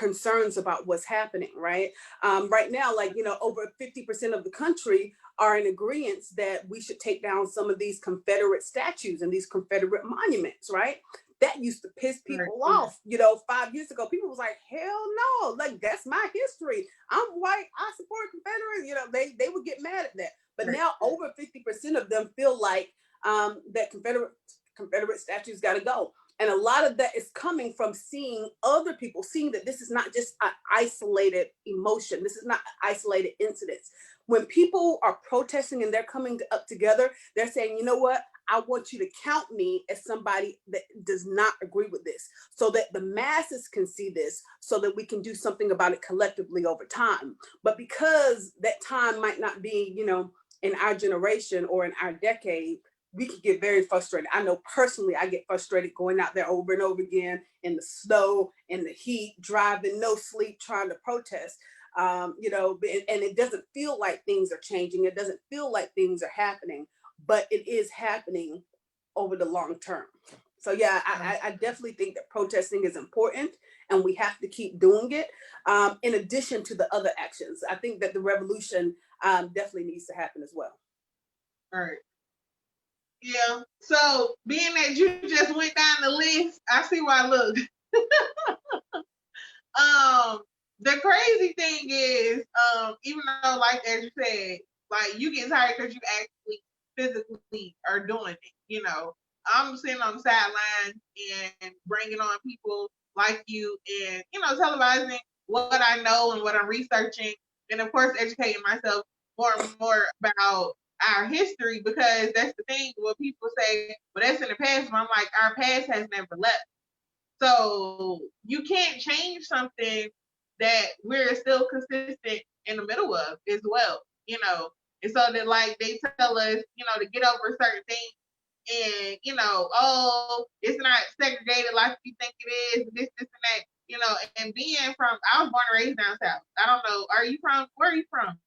concerns about what's happening, right? Right now, like, over 50% of the country are in agreement that we should take down some of these Confederate statues and these Confederate monuments, right? That used to piss people off. 5 years ago, people was like, hell no, like that's my history. I'm white, I support Confederate. They would get mad at that. But now over 50% of them feel like that Confederate statues got to go. And a lot of that is coming from seeing other people, seeing that this is not just an isolated emotion. This is not an isolated incident. When people are protesting and they're coming up together, they're saying, you know what? I want you to count me as somebody that does not agree with this, so that the masses can see this, so that we can do something about it collectively over time. But because that time might not be, in our generation or in our decade, we can get very frustrated. I know personally, I get frustrated going out there over and over again in the snow, in the heat, driving, no sleep, trying to protest. And it doesn't feel like things are changing. It doesn't feel like things are happening, but it is happening over the long term. So yeah, I definitely think that protesting is important and we have to keep doing it. In addition to the other actions, I think that the revolution definitely needs to happen as well. All right. Yeah. So being that you just went down the list, I see why. Look, the crazy thing is, even though, like as you said, like you get tired because you actually physically are doing it. I'm sitting on the sidelines and bringing on people like you, and televising what I know and what I'm researching, and of course educating myself more and more about our history, because that's the thing. What people say, but that's in the past. But I'm like, our past has never left. So you can't change something that we're still consistent in the middle of as well. And so that like they tell us, to get over certain things, and oh, it's not segregated like you think it is, this and that. And being from, I was born and raised down south. I don't know, where are you from?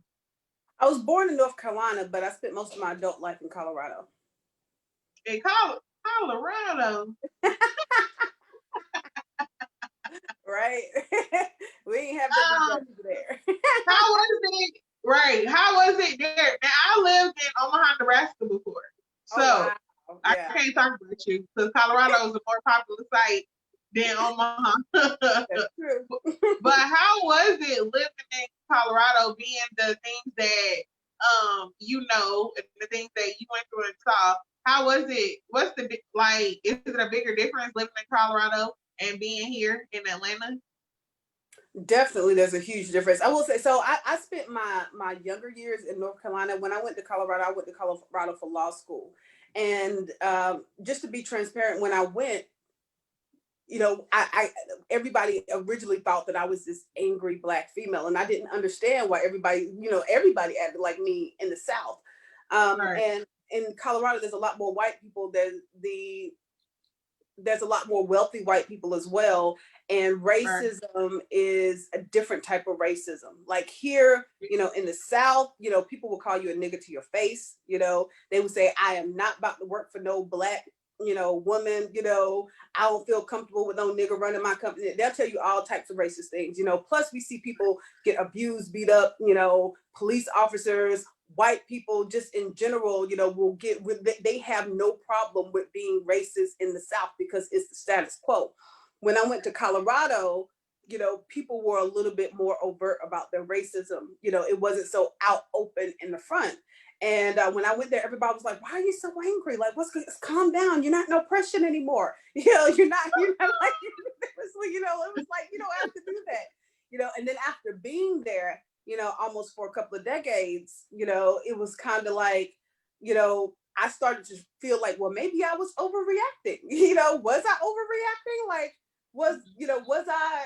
I was born in North Carolina, but I spent most of my adult life in Colorado. In Colorado. Right? We ain't have that much there. How was it? Right. How was it there? Now, I lived in Omaha, Nebraska before. So wow. Yeah. I can't talk about you because Colorado is a more popular site than Omaha. That's true. But how was it living in Colorado, being the things that and the things that you went through and saw? How was it? What's the like? Is it a bigger difference living in Colorado and being here in Atlanta? Definitely, there's a huge difference. I will say, so I spent my younger years in North Carolina. When I went to Colorado, I went to Colorado for law school. And just to be transparent, when I went, I everybody originally thought that I was this angry Black female, and I didn't understand why everybody acted like me in the South. Right. And in Colorado, there's a lot more white people than there's a lot more wealthy white people as well. And racism is a different type of racism. Like here, in the South, people will call you a nigga to your face. They would say, I am not about to work for no Black, woman, I don't feel comfortable with no nigga running my company. They'll tell you all types of racist things, plus we see people get abused, beat up, police officers, white people just in general, will they have no problem with being racist in the South because it's the status quo. When I went to Colorado, people were a little bit more overt about their racism. It wasn't so out open in the front. And when I went there, everybody was like, why are you so angry? Like, calm down. You're not no oppression anymore. You're not like, it was like, you don't have to do that. And then after being there, almost for a couple of decades, it was kind of like, I started to feel like, well, maybe I was overreacting. Was I overreacting? Like, was I,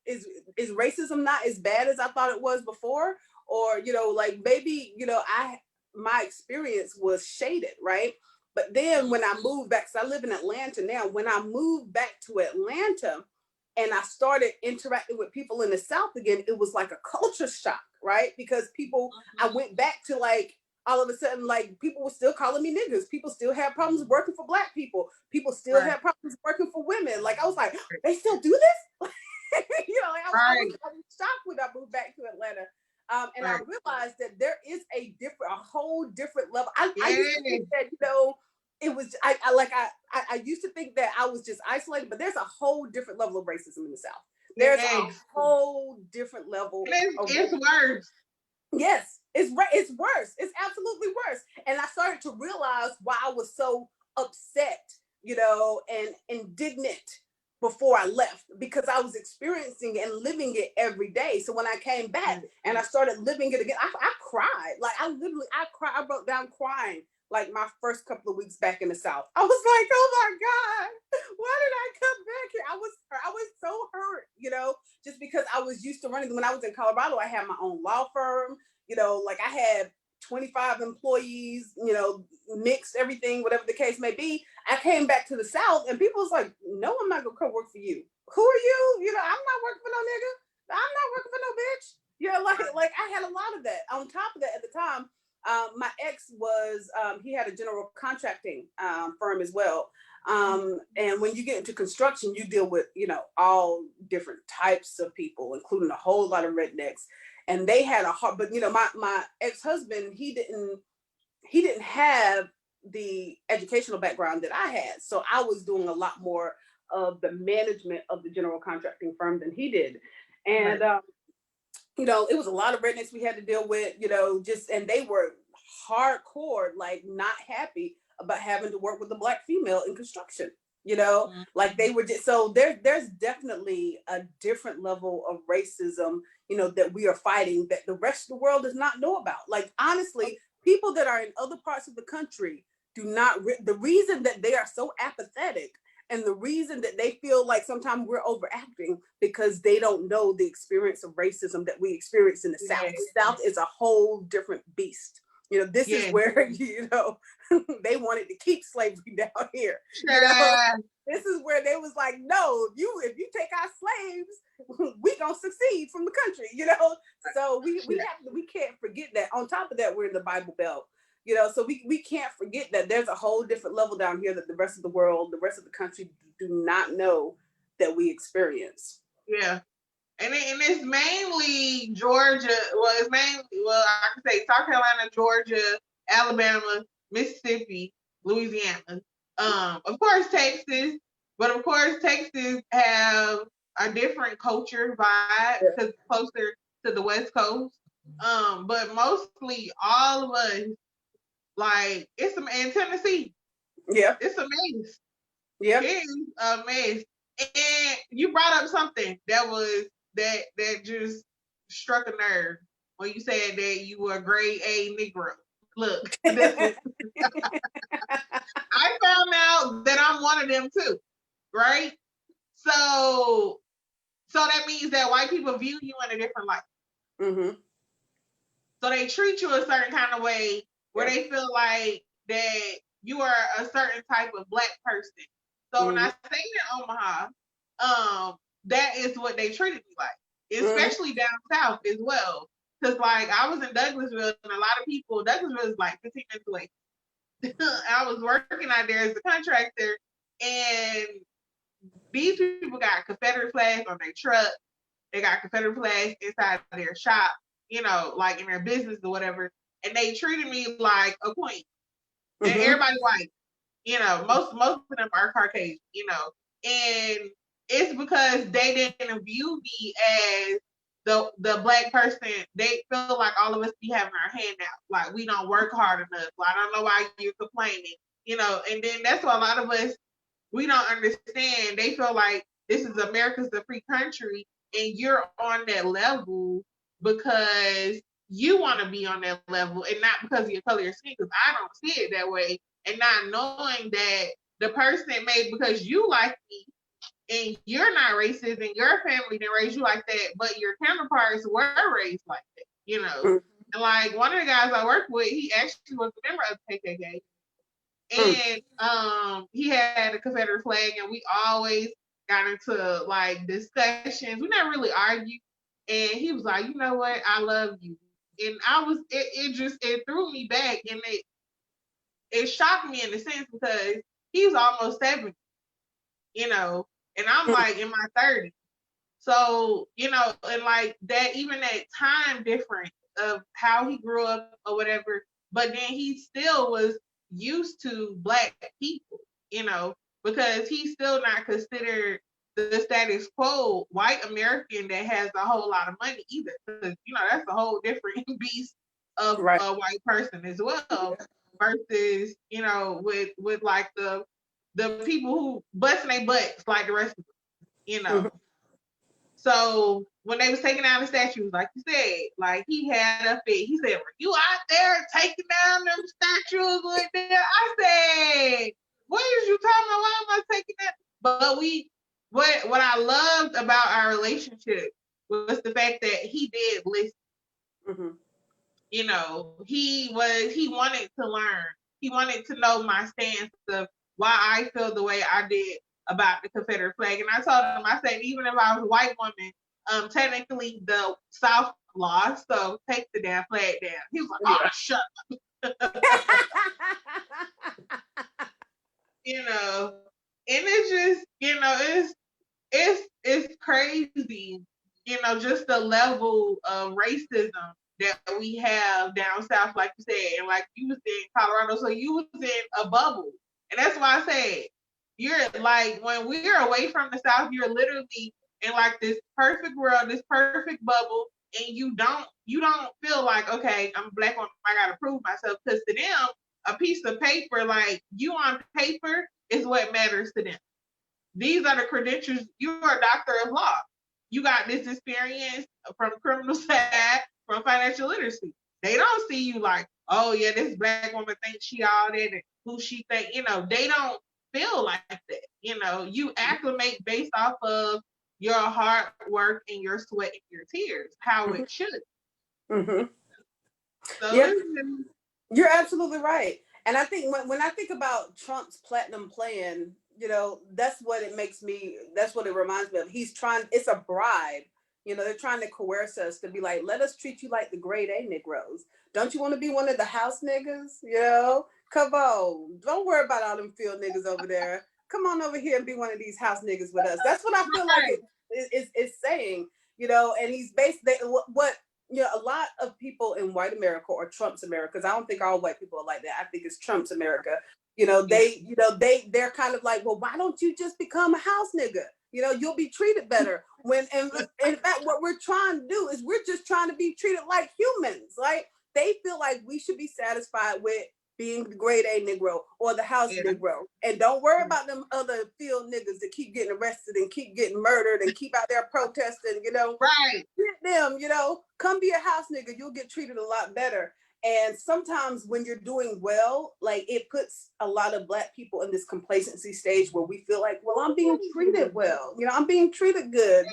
is racism not as bad as I thought it was before? Or, like maybe, my experience was shaded, right? But then when I moved back, so I live in Atlanta now, when I moved back to Atlanta and I started interacting with people in the South again, it was like a culture shock, right? Because I went back to like, all of a sudden, like people were still calling me niggas. People still had problems working for Black people. People still had problems working for women. Like I was like, they still do this? Like I was shocked when I moved back to Atlanta. And I realized that there is a whole different level. I used to think that, it was, I used to think that I was just isolated, but there's a whole different level of racism in the South. There's a whole different level. It's worse. Yes, it's worse. It's absolutely worse. And I started to realize why I was so upset, and indignant before I left, because I was experiencing and living it every day. So when I came back and I started living it again, I cried. Like I cried. I broke down crying like my first couple of weeks back in the South. I was like, oh my God, why did I come back here? I was so hurt, just because I was used to running. When I was in Colorado, I had my own law firm, like I had 25 employees, mixed everything, whatever the case may be. I came back to the South and people was like, no, I'm not gonna come work for you. Who are you? I'm not working for no nigga. I'm not working for no bitch. Like I had a lot of that. On top of that, at the time, my ex was, he had a general contracting firm as well. And when you get into construction, you deal with, all different types of people, including a whole lot of rednecks. And they had a hard, but my ex-husband, he didn't have the educational background that I had. So I was doing a lot more of the management of the general contracting firm than he did. And, it was a lot of rednecks we had to deal with, and they were hardcore, like not happy about having to work with a Black female in construction, like they were just, so there's definitely a different level of racism, that we are fighting that the rest of the world does not know about. Like, honestly, people that are in other parts of the country do not, the reason that they are so apathetic and the reason that they feel like sometimes we're overacting, because they don't know the experience of racism that we experience in the South. The South is a whole different beast. This is where, they wanted to keep slavery down here. This is where they was like, no, if you take our slaves, we gonna succeed from the country, So we can't forget that. On top of that, we're in the Bible Belt. So we can't forget that there's a whole different level down here that the rest of the world, the rest of the country do not know that we experience. Yeah. And it's mainly Georgia. Well, I can say South Carolina, Georgia, Alabama, Mississippi, Louisiana. Of course, Texas. But of course, Texas have a different culture vibe because it's closer to the West Coast. But mostly all of us, like, in Tennessee. Yeah. It's a mess. Yeah. It's a mess. And you brought up something that just struck a nerve when you said that you were a grade A Negro. Look, I found out that I'm one of them too, right? So that means that white people view you in a different light. Mm-hmm. So they treat you a certain kind of way where they feel like that you are a certain type of Black person. So when I stayed in Omaha, that is what they treated me like, especially down south as well. Because like I was in Douglasville, and a lot of people, Douglasville is like 15 minutes away. I was working out there as a contractor, and these people got Confederate flags on their truck. They got Confederate flags inside their shop, like in their business or whatever. And they treated me like a queen. And everybody white. Most of them are Caucasian, and it's because they didn't view me as the Black person. They feel like all of us be having our hand out, like we don't work hard enough. Well, I don't know why you're complaining, and then that's why a lot of us, we don't understand. They feel like this is America's a free country, and you're on that level because you want to be on that level and not because of your color of your skin, because I don't see it that way. And not knowing that the person made because you like me and you're not racist and your family didn't raise you like that, but your counterparts were raised like that, And like one of the guys I work with, he actually was a member of the KKK. And he had a Confederate flag, and we always got into like discussions. We never really argued. And he was like, you know what? I love you. And it threw me back, and it shocked me in a sense because he was almost 70, and I'm like in my 30s. So, and like that, even that time difference of how he grew up or whatever, but then he still was used to black people, because he's still not considered the status quo white American that has a whole lot of money either. Because, that's a whole different beast of Right. a white person as well versus, with like the people who busting their butts like the rest of them. Mhm. So when they was taking down the statues, like you said, like he had a fit. He said, "Were you out there taking down them statues with them?" I said, "What is you talking about? Why am I taking that?" But what I loved about our relationship was the fact that he did listen. Mm-hmm. He wanted to learn. He wanted to know my stance of why I feel the way I did about the Confederate flag. And I told him, I said, even if I was a white woman, technically the South lost, so take the damn flag down. He was like, "Oh, shut up." And it's just, it's crazy, just the level of racism that we have down south, like you said, and like you was in Colorado, so you was in a bubble, and that's why I said you're like when we're away from the south, you're literally in like this perfect world, this perfect bubble, and you don't feel like, okay, I'm a black woman, I gotta prove myself, because to them a piece of paper, like you on paper, is what matters to them. These are the credentials. You are a doctor of law. You got this experience from criminal side, from financial literacy. They don't see you like, oh yeah, this black woman thinks she all that and who she think. They don't feel like that. You acclimate based off of your hard work and your sweat and your tears, how it should. Mm-hmm. So Yep. You're absolutely right. And I think when I think about Trump's platinum plan, that's what it reminds me of. It's a bribe. They're trying to coerce us to be like, let us treat you like the grade A Negroes. Don't you want to be one of the house niggas? Come on. Don't worry about all them field niggas over there. Come on over here and be one of these house niggas with us. That's what I feel like it's saying, and he's basically what a lot of people in white America or Trump's America, because I don't think all white people are like that. I think it's Trump's America. They're kind of like, well, why don't you just become a house nigga? You'll be treated better. When in fact, what we're trying to do is we're just trying to be treated like humans. Like they feel like we should be satisfied with being the grade A Negro or the house Negro. And don't worry about them other field niggas that keep getting arrested and keep getting murdered and keep out there protesting, Right. Get them, come be a house nigga. You'll get treated a lot better. And sometimes when you're doing well, like it puts a lot of Black people in this complacency stage where we feel like, well, I'm being treated well. I'm being treated good.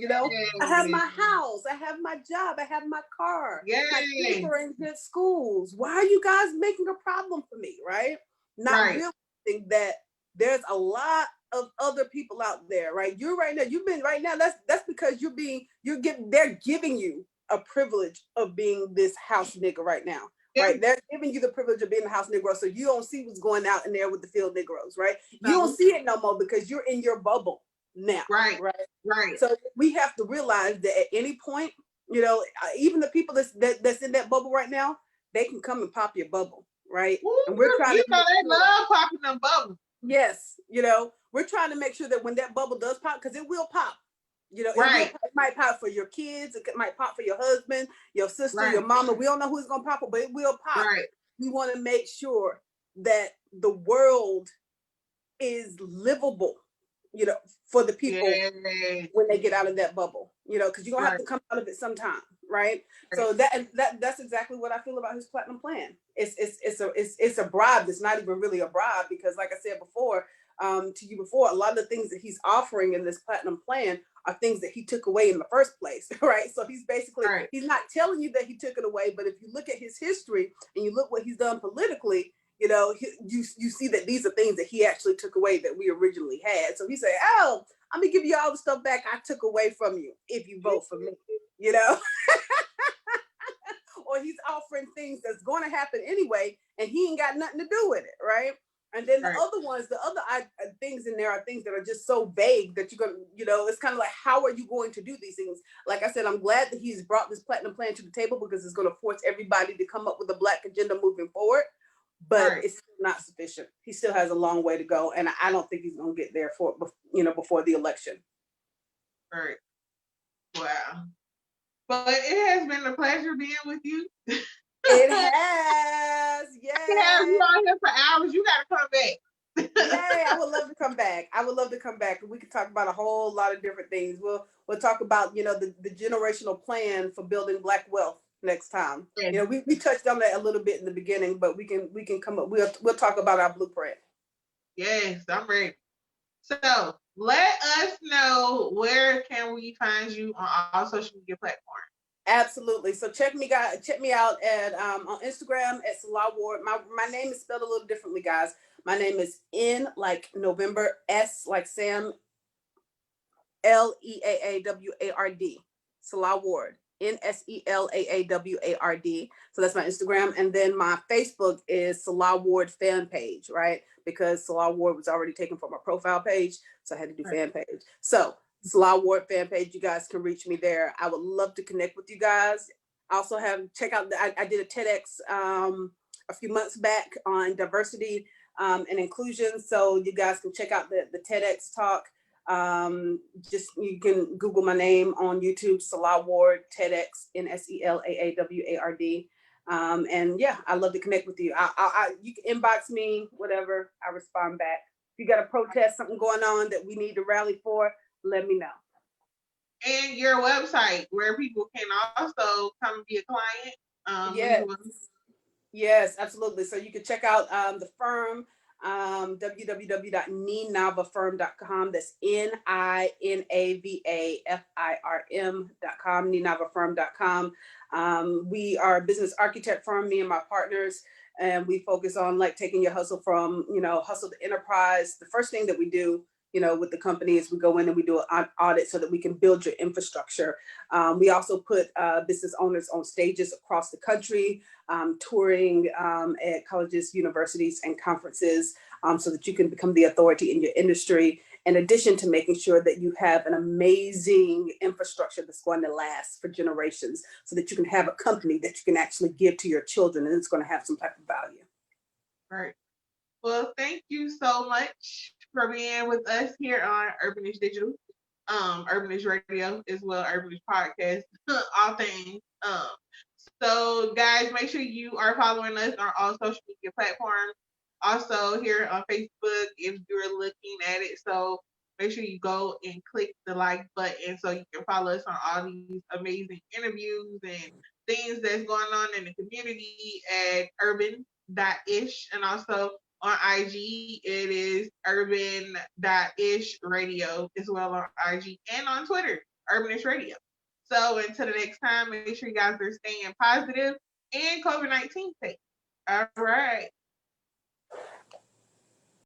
I have my house, I have my job, I have my car. My kids are in good schools. Why are you guys making a problem for me, right? Not realizing that there's a lot of other people out there, right? You've been right now. That's because they're giving you a privilege of being this house nigga right now. Right, they're giving you the privilege of being a house Negro, so you don't see what's going out in there with the field Negroes, right? No. You don't see it no more because you're in your bubble now, right. So we have to realize that at any point, even the people that's in that bubble right now, they can come and pop your bubble, right? Ooh, and we're trying they love popping them bubbles. Yes, we're trying to make sure that when that bubble does pop, because it will pop. It might pop for your kids. It might pop for your husband, your sister, your mama. We don't know who's going to pop it, but it will pop. Right. We want to make sure that the world is livable, for the people when they get out of that bubble, because you're going to have to come out of it sometime, right? So that's exactly what I feel about his platinum plan. It's a bribe that's not even really a bribe, because like I said before, to you before, a lot of the things that he's offering in this platinum plan are things that he took away in the first place, right? So he's basically, he's not telling you that he took it away, but if you look at his history and you look what he's done politically, you see that these are things that he actually took away that we originally had. So he said, oh, I'm gonna give you all the stuff back I took away from you if you vote for me, or he's offering things that's going to happen anyway, and he ain't got nothing to do with it, right? And then the Right. other ones, the other things in there are things that are just so vague that you're going to, it's kind of like, how are you going to do these things? Like I said, I'm glad that he's brought this platinum plan to the table because it's going to force everybody to come up with a Black agenda moving forward. But Right. it's not sufficient. He still has a long way to go. And I don't think he's going to get there before the election. Right. Wow. But it has been a pleasure being with you. It has. Yay. I can have you on here for hours. You got to come back. Yay. I would love to come back. We could talk about a whole lot of different things. We'll talk about, the generational plan for building Black wealth next time. Yes. We touched on that a little bit in the beginning, but we can come up. We'll talk about our blueprint. Yes, I'm ready. So let us know, where can we find you on all social media platforms? Absolutely. So check me out at on Instagram at Nsleaa Ward. My name is spelled a little differently, guys. My name is N like November, S like Sam, Leaaward. Nsleaa Ward. Nsleaaward. So that's my Instagram. And then my Facebook is Nsleaa Ward fan page, right? Because Nsleaa Ward was already taken from my profile page. So I had to do fan page. So Nsleaa Ward fan page, you guys can reach me there. I would love to connect with you guys. I also check out, I did a TEDx a few months back on diversity and inclusion. So you guys can check out the TEDx talk. Just you can Google my name on YouTube, Nsleaa Ward TEDx, Nsleaaward. And yeah, I love to connect with you. You can inbox me, whatever. I respond back. If you got a protest, something going on that we need to rally for, let me know. And your website, where people can also come be a client. Yes, absolutely. So you can check out the firm, www.ninavafirm.com. That's NINAVAFIRM.com, ninavafirm.com. We are a business architect firm, me and my partners, and we focus on like taking your hustle from, hustle to enterprise. The first thing that we do, with the company is we go in and we do an audit so that we can build your infrastructure. We also put business owners on stages across the country, touring at colleges, universities, and conferences so that you can become the authority in your industry, in addition to making sure that you have an amazing infrastructure that's going to last for generations so that you can have a company that you can actually give to your children and it's going to have some type of value. Right. Well, thank you so much for being with us here on Urbanish Digital, Urbanish Radio, as well, Urbanish Podcast, all things. So guys, make sure you are following us on all social media platforms. Also here on Facebook, if you're looking at it. So make sure you go and click the like button so you can follow us on all these amazing interviews and things that's going on in the community at urban.ish, and also on IG, it is urban.ish radio as well on IG and on Twitter, Urbanish Radio. So until the next time, make sure you guys are staying positive and COVID-19 safe. All right.